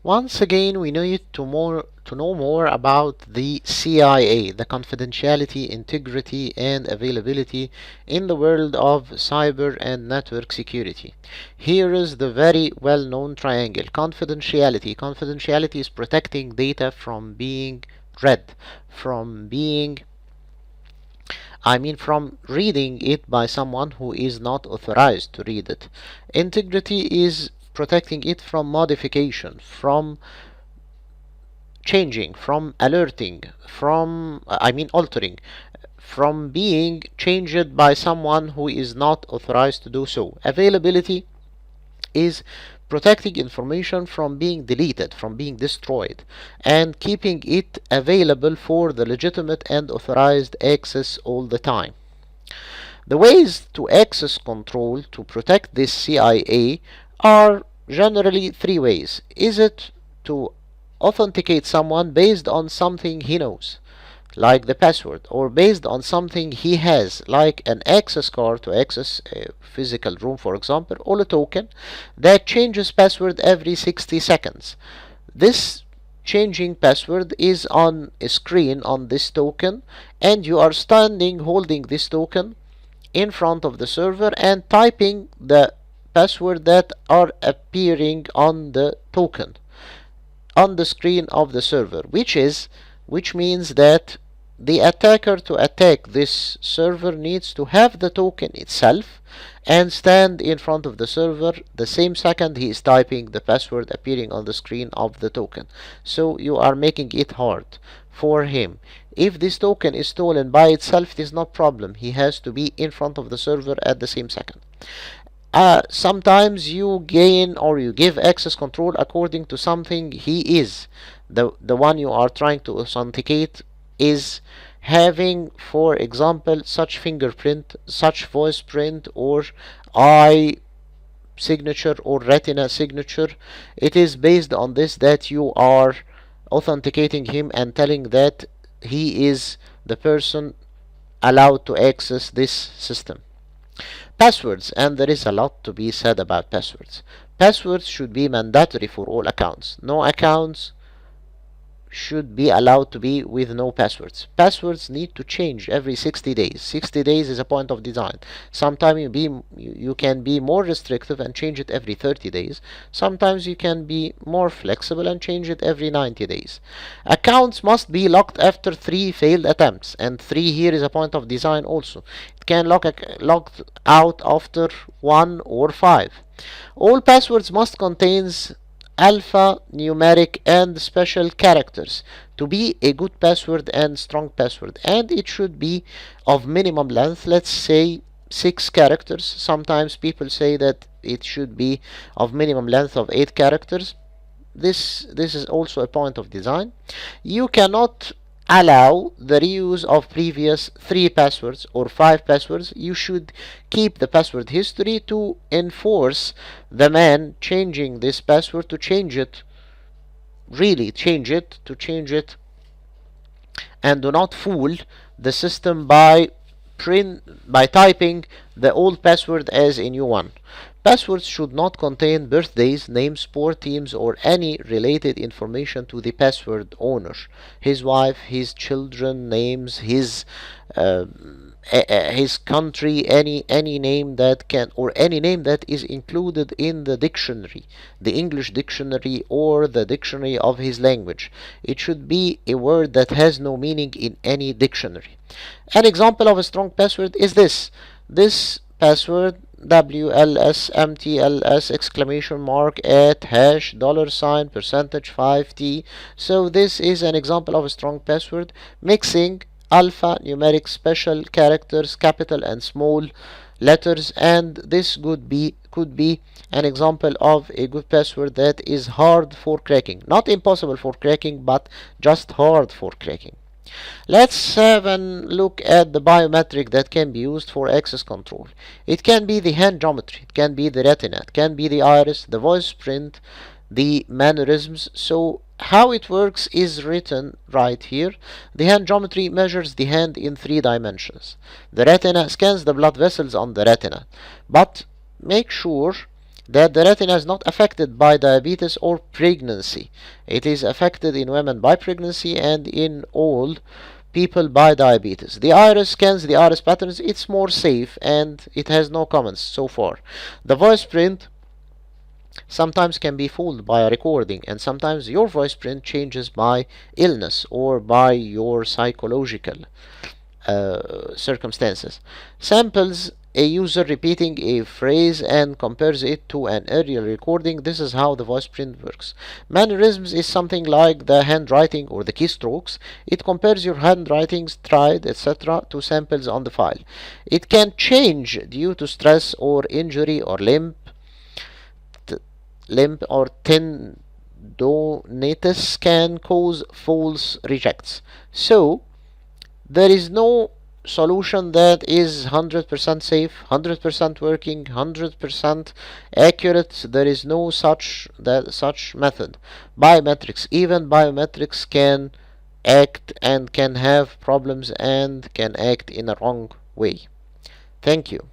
Once again, we need to know more about the CIA, the confidentiality, integrity, and availability in the world of cyber and network security. Here is the very well-known triangle. Confidentiality. Confidentiality is protecting data from being read, from being from reading it by someone who is not authorized to read it. Integrity is protecting it from modification, from changing, from alerting, from, altering, from being changed by someone who is not authorized to do so. Availability is protecting information from being deleted, from being destroyed, and keeping it available for the legitimate and authorized access all the time. The ways to access control to protect this CIA are generally three ways. Is it to authenticate someone based on something he knows, like the password, or based on something he has, like an access card to access a physical room, for example, or a token that changes password every 60 seconds. This changing password is on a screen on this token, and you are standing holding this token in front of the server and typing the password that are appearing on the token on the screen of the server, which means that the attacker to attack this server needs to have the token itself and stand in front of the server the same second he is typing the password appearing on the screen of the token. So you are making it hard for him. If this token is stolen by itself, it is not problem. He has to be in front of the server at the same second. Sometimes you gain or you give access control according to something he is. The one you are trying to authenticate is having, for example, such fingerprint, such voice print, or eye signature or retina signature. It is based on this that you are authenticating him and telling that he is the person allowed to access this system. Passwords, and there is a lot to be said about passwords. Passwords should be mandatory for all accounts. No accounts should be allowed to be with no passwords. Passwords need to change every 60 days. 60 days is a point of design. Sometimes you can be more restrictive and change it every 30 days. Sometimes you can be more flexible and change it every 90 days. Accounts must be locked after 3 failed attempts, and 3 here is a point of design also. It can locked out after 1 or 5. All passwords must contain alphanumeric and special characters to be a good password and strong password, and it should be of minimum length, let's say 6 characters. Sometimes people say that it should be of minimum length of 8 characters. This is also a point of design. You cannot allow the reuse of previous 3 passwords or 5 passwords. You should keep the password history to enforce the man changing this password to change it, really change it, and do not fool the system by typing the old password as a new one. Passwords should not contain birthdays, names, sport teams, or any related information to the password owner, his wife, his children names, his country, any name that can, or any name that is included in the dictionary, the English dictionary or the dictionary of his language. It should be a word that has no meaning in any dictionary. An example of a strong password is this password: WLSMTLS exclamation mark at hash dollar sign percentage 5T. So this is an example of a strong password mixing alphanumeric special characters, capital and small letters, and this could be an example of a good password that is hard for cracking. Not impossible for cracking, but just hard for cracking. Let's have a look at the biometric that can be used for access control. It can be the hand geometry, it can be the retina, it can be the iris, the voice print, the mannerisms. So how it works is written right here. The hand geometry measures the hand in 3 dimensions. The retina scans the blood vessels on the retina. But make sure that the retina is not affected by diabetes or pregnancy. It is affected in women by pregnancy and in old people by diabetes. The iris scans the iris patterns. It's more safe and it has no comments so far. The voice print sometimes can be fooled by a recording, and sometimes your voice print changes by illness or by your psychological circumstances. Samples a user repeating a phrase and compares it to an earlier recording. This is how the voice print works. Mannerisms is something like the handwriting or the keystrokes. It compares your handwriting, stride, etc. to samples on the file. It can change due to stress or injury or limp or tendonitis can cause false rejects. So there is no solution that is 100% safe, 100% working, 100% accurate. There is no such method. Biometrics, even biometrics can act and can have problems and can act in a wrong way. Thank you.